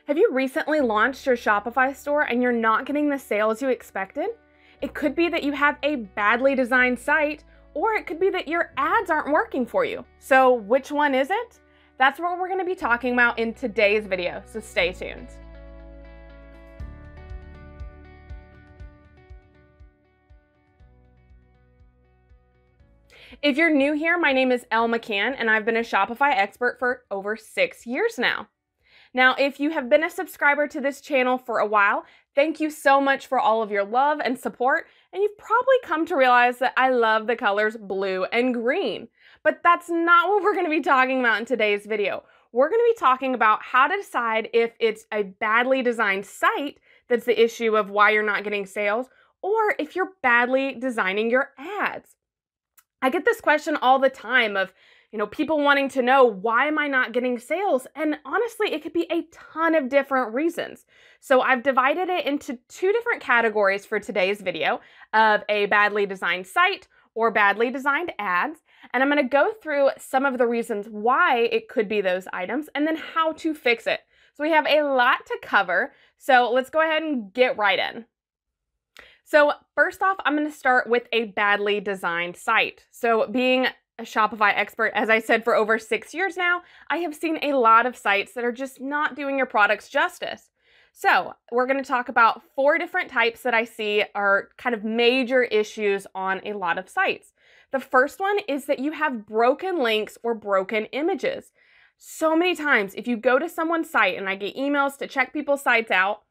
Have you recently launched your Shopify store and you're not getting the sales you expected? It could be that you have a badly designed site, or it could be that your ads aren't working for you. So which one is it? That's what we're going to be talking about in today's video, so stay tuned. If you're new here, my name is Elle McCann, and I've been a Shopify expert for over 6 years now. Now, if you have been a subscriber to this channel for a while, thank you so much for all of your love and support, and you've probably come to realize that I love the colors blue and green. But that's not what we're going to be talking about in today's video. We're going to be talking about how to decide if it's a badly designed site that's the issue of why you're not getting sales, or if you're badly designing your ads. I get this question all the time of, people wanting to know, why am I not getting sales? And honestly, it could be a ton of different reasons. So I've divided it into 2 different categories for today's video of a badly designed site or badly designed ads. And I'm going to go through some of the reasons why it could be those items and then how to fix it. So we have a lot to cover. So let's go ahead and get right in. So first off, I'm going to start with a badly designed site. So being a Shopify expert, as I said, for over 6 years now, I have seen a lot of sites that are just not doing your products justice. So we're going to talk about 4 different types that I see are kind of major issues on a lot of sites. The first one is that you have broken links or broken images. So many times, if you go to someone's site, and I get emails to check people's sites out,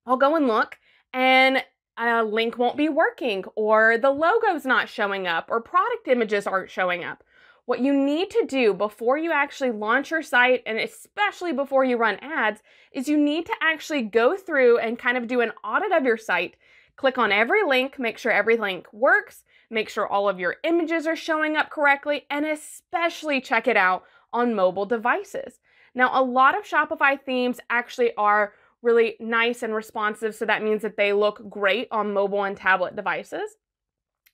I'll go and look, and a link won't be working, or the logo's not showing up, or product images aren't showing up. What you need to do before you actually launch your site, and especially before you run ads, is you need to actually go through and kind of do an audit of your site. Click on every link, make sure every link works, make sure all of your images are showing up correctly, and especially check it out on mobile devices. Now, a lot of Shopify themes actually are really nice and responsive, so that means that they look great on mobile and tablet devices.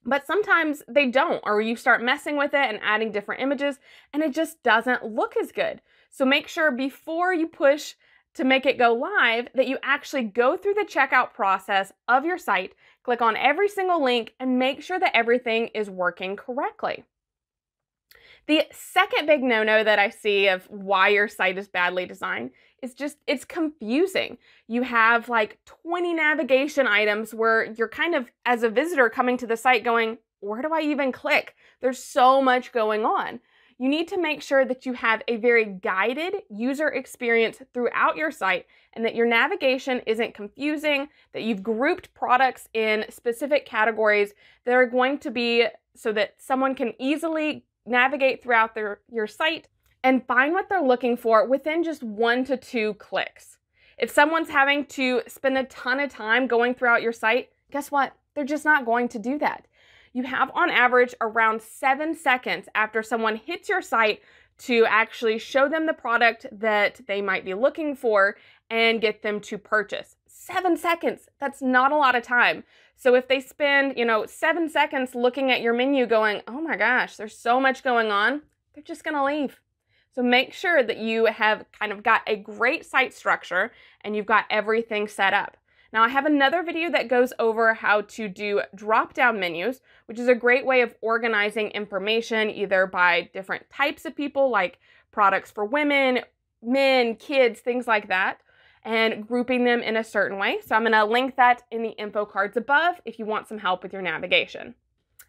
But sometimes they don't, or you start messing with it and adding different images, and it just doesn't look as good. So make sure before you push to make it go live that you actually go through the checkout process of your site, click on every single link, and make sure that everything is working correctly. The second big no-no that I see of why your site is badly designed is just, it's confusing. You have like 20 navigation items where you're kind of, as a visitor coming to the site going, where do I even click? There's so much going on. You need to make sure that you have a very guided user experience throughout your site and that your navigation isn't confusing, that you've grouped products in specific categories that are going to be so that someone can easily navigate throughout your site and find what they're looking for within just 1 to 2 clicks. If someone's having to spend a ton of time going throughout your site, guess what? They're just not going to do that. You have on average around 7 seconds after someone hits your site to actually show them the product that they might be looking for and get them to purchase. 7 seconds, that's not a lot of time. So if they spend, 7 seconds looking at your menu going, oh my gosh, there's so much going on, they're just gonna leave. So make sure that you have kind of got a great site structure and you've got everything set up. Now I have another video that goes over how to do drop-down menus, which is a great way of organizing information either by different types of people, like products for women, men, kids, things like that, and grouping them in a certain way. So I'm gonna link that in the info cards above if you want some help with your navigation.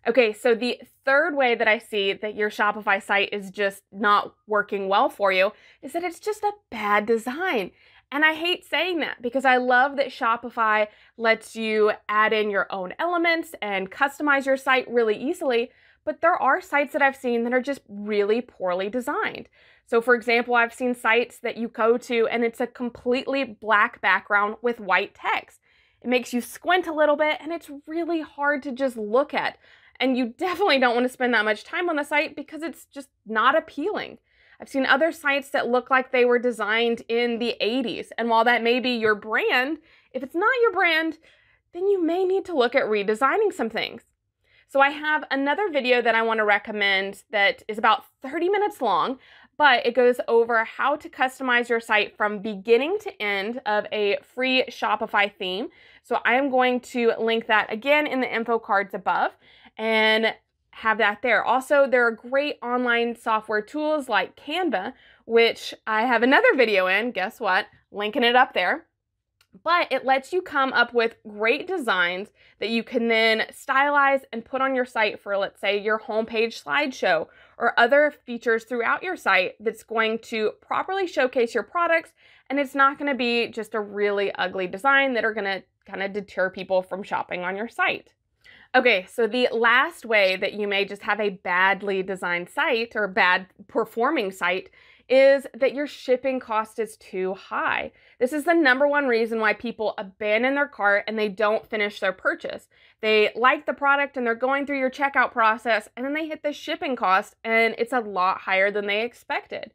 Okay, so the third way that I see that your Shopify site is just not working well for you is that it's just a bad design. And I hate saying that because I love that Shopify lets you add in your own elements and customize your site really easily, but there are sites that I've seen that are just really poorly designed. So for example, I've seen sites that you go to and it's a completely black background with white text. It makes you squint a little bit and it's really hard to just look at. And you definitely don't want to spend that much time on the site because it's just not appealing. I've seen other sites that look like they were designed in the 80s. And while that may be your brand, if it's not your brand, then you may need to look at redesigning some things. So I have another video that I want to recommend that is about 30 minutes long but it goes over how to customize your site from beginning to end of a free Shopify theme. So I am going to link that again in the info cards above and have that there. Also, there are great online software tools like Canva, which I have another video in, guess what? Linking it up there. But it lets you come up with great designs that you can then stylize and put on your site for, let's say, your homepage slideshow or other features throughout your site that's going to properly showcase your products, and it's not going to be just a really ugly design that are going to kind of deter people from shopping on your site. Okay, so the last way that you may just have a badly designed site or bad performing site is that your shipping cost is too high. This is the #1 reason why people abandon their cart and they don't finish their purchase. They like the product and they're going through your checkout process, and then they hit the shipping cost and it's a lot higher than they expected.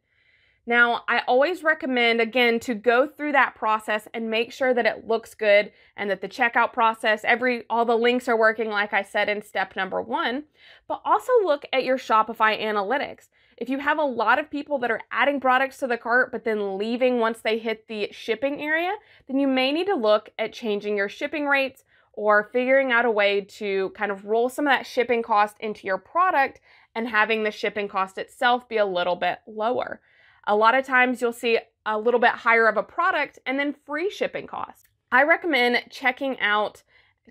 Now, I always recommend, again, to go through that process and make sure that it looks good and that the checkout process, all the links are working, like I said in step #1, but also look at your Shopify analytics. If you have a lot of people that are adding products to the cart but then leaving once they hit the shipping area, then you may need to look at changing your shipping rates or figuring out a way to kind of roll some of that shipping cost into your product and having the shipping cost itself be a little bit lower. A lot of times you'll see a little bit higher of a product and then free shipping costs. I recommend checking out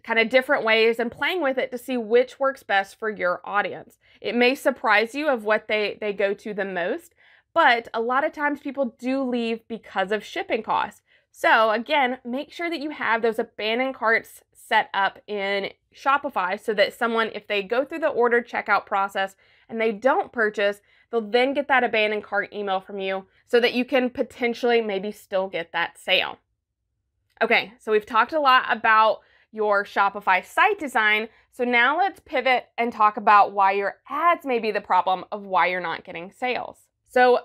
kind of different ways and playing with it to see which works best for your audience. It may surprise you of what they go to the most, but a lot of times people do leave because of shipping costs. So again, make sure that you have those abandoned carts set up in Shopify so that someone, if they go through the order checkout process and they don't purchase, they'll then get that abandoned cart email from you so that you can potentially maybe still get that sale. Okay, so we've talked a lot about your Shopify site design. So now let's pivot and talk about why your ads may be the problem of why you're not getting sales. So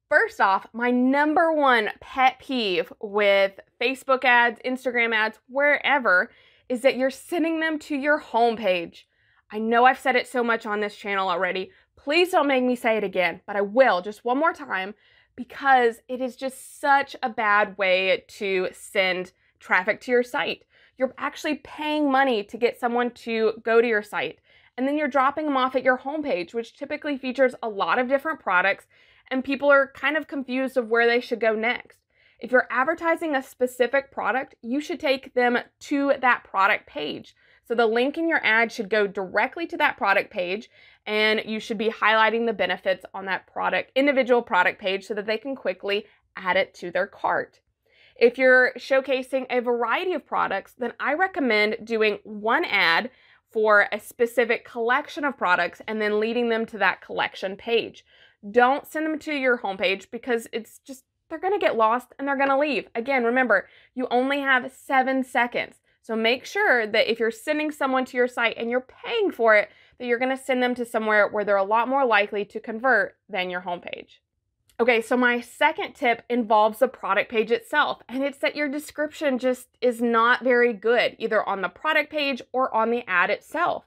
first off, my #1 pet peeve with Facebook ads, Instagram ads, wherever, is that you're sending them to your homepage. I know I've said it so much on this channel already. Please don't make me say it again, but I will just one more time because it is just such a bad way to send traffic to your site. You're actually paying money to get someone to go to your site, and then you're dropping them off at your homepage, which typically features a lot of different products, and people are kind of confused of where they should go next. If you're advertising a specific product, you should take them to that product page. So the link in your ad should go directly to that product page, and you should be highlighting the benefits on that individual product page so that they can quickly add it to their cart. If you're showcasing a variety of products, then I recommend doing one ad for a specific collection of products and then leading them to that collection page. Don't send them to your homepage because they're going to get lost and they're going to leave. Again, remember, you only have 7 seconds. So make sure that if you're sending someone to your site and you're paying for it, that you're going to send them to somewhere where they're a lot more likely to convert than your homepage. Okay, so my second tip involves the product page itself, and it's that your description just is not very good, either on the product page or on the ad itself.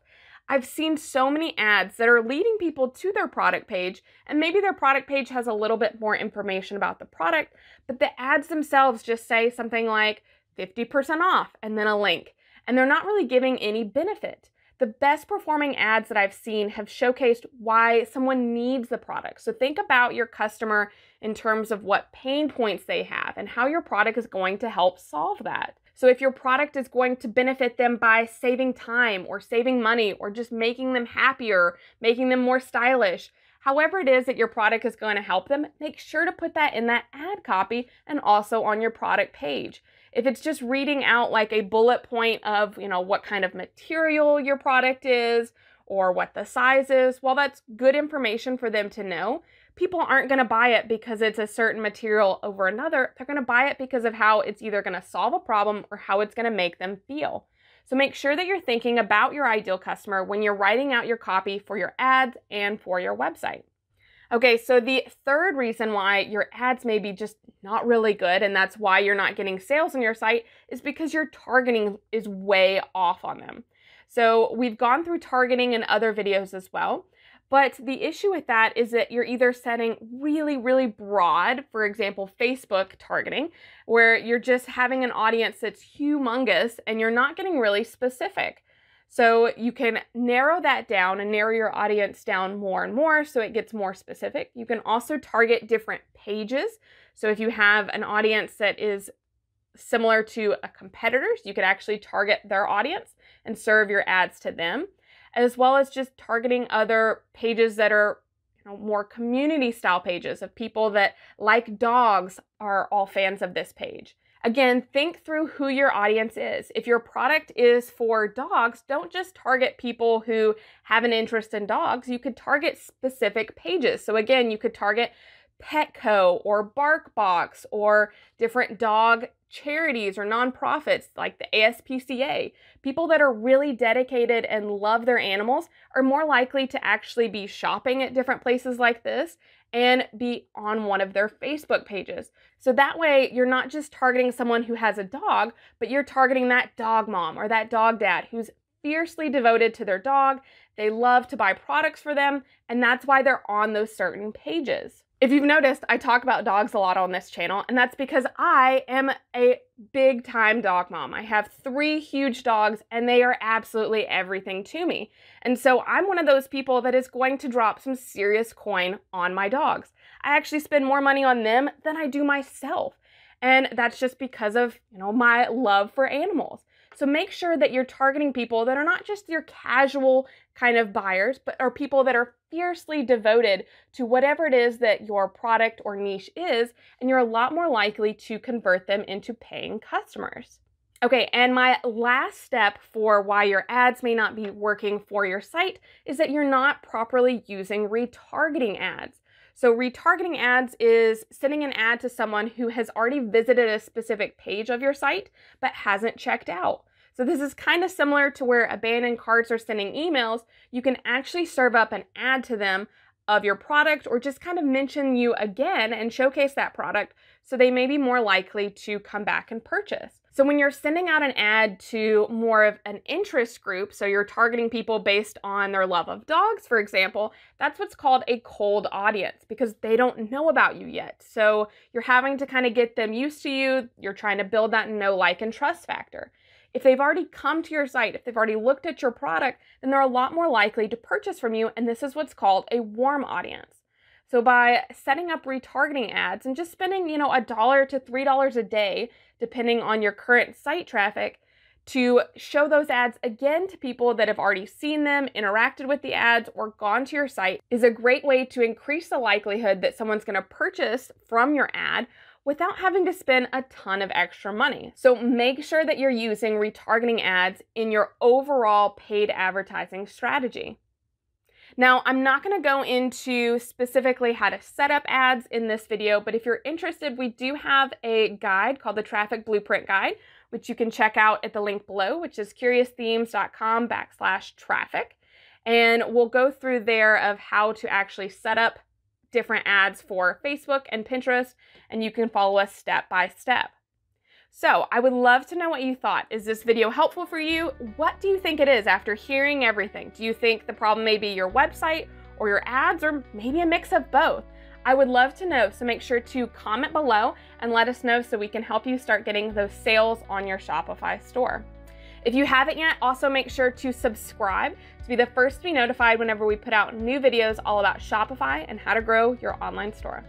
I've seen so many ads that are leading people to their product page, and maybe their product page has a little bit more information about the product, but the ads themselves just say something like 50% off and then a link, and they're not really giving any benefit. The best performing ads that I've seen have showcased why someone needs the product. So think about your customer in terms of what pain points they have and how your product is going to help solve that. So if your product is going to benefit them by saving time or saving money or just making them happier, making them more stylish, however it is that your product is going to help them, make sure to put that in that ad copy and also on your product page. If it's just reading out like a bullet point of, what kind of material your product is or what the size is, well, that's good information for them to know. People aren't going to buy it because it's a certain material over another. They're going to buy it because of how it's either going to solve a problem or how it's going to make them feel. So make sure that you're thinking about your ideal customer when you're writing out your copy for your ads and for your website. Okay, so the third reason why your ads may be just not really good, and that's why you're not getting sales on your site, is because your targeting is way off on them. So we've gone through targeting in other videos as well, But the issue with that is that you're either setting really, really broad, for example, Facebook targeting, where you're just having an audience that's humongous and you're not getting really specific. So you can narrow that down and narrow your audience down more and more so it gets more specific. You can also target different pages. So if you have an audience that is similar to a competitor's, you could actually target their audience and serve your ads to them, as well as just targeting other pages that are more community style pages of people that like dogs are all fans of this page. Again, think through who your audience is. If your product is for dogs, don't just target people who have an interest in dogs. You could target specific pages. So again, you could target Petco or BarkBox or different dog charities or nonprofits like the ASPCA. People that are really dedicated and love their animals are more likely to actually be shopping at different places like this and be on one of their Facebook pages. So that way you're not just targeting someone who has a dog, but you're targeting that dog mom or that dog dad who's fiercely devoted to their dog. They love to buy products for them, and that's why they're on those certain pages. If you've noticed, I talk about dogs a lot on this channel, and that's because I am a big time dog mom. I have 3 huge dogs and they are absolutely everything to me. And so I'm one of those people that is going to drop some serious coin on my dogs. I actually spend more money on them than I do myself. And that's just because of, my love for animals. So make sure that you're targeting people that are not just your casual kind of buyers, but are people that are fiercely devoted to whatever it is that your product or niche is, and you're a lot more likely to convert them into paying customers. Okay, and my last step for why your ads may not be working for your site is that you're not properly using retargeting ads. So retargeting ads is sending an ad to someone who has already visited a specific page of your site but hasn't checked out. So this is kind of similar to where abandoned carts are sending emails. You can actually serve up an ad to them of your product or just kind of mention you again and showcase that product so they may be more likely to come back and purchase. So when you're sending out an ad to more of an interest group, so you're targeting people based on their love of dogs, for example, that's what's called a cold audience because they don't know about you yet. So you're having to kind of get them used to you. You're trying to build that know, like, and trust factor. If they've already come to your site, if they've already looked at your product, then they're a lot more likely to purchase from you, and this is what's called a warm audience. So by setting up retargeting ads and just spending, $1 to $3 a day, depending on your current site traffic, to show those ads again to people that have already seen them, interacted with the ads, or gone to your site is a great way to increase the likelihood that someone's going to purchase from your ad without having to spend a ton of extra money. So make sure that you're using retargeting ads in your overall paid advertising strategy. Now, I'm not going to go into specifically how to set up ads in this video, but if you're interested, we do have a guide called the Traffic Blueprint Guide, which you can check out at the link below, which is curiousthemes.com/traffic. And we'll go through there of how to actually set up different ads for Facebook and Pinterest, and you can follow us step by step. So I would love to know what you thought. Is this video helpful for you? What do you think it is after hearing everything? Do you think the problem may be your website or your ads, or maybe a mix of both? I would love to know, so make sure to comment below and let us know so we can help you start getting those sales on your Shopify store. If you haven't yet, also make sure to subscribe to be the first to be notified whenever we put out new videos all about Shopify and how to grow your online store.